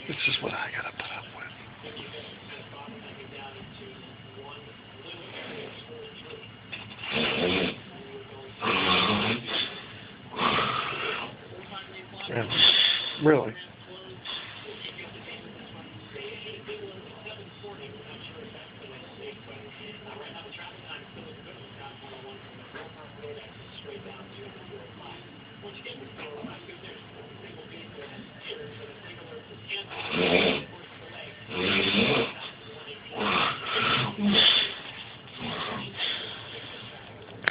This is what I gotta put up with. And really.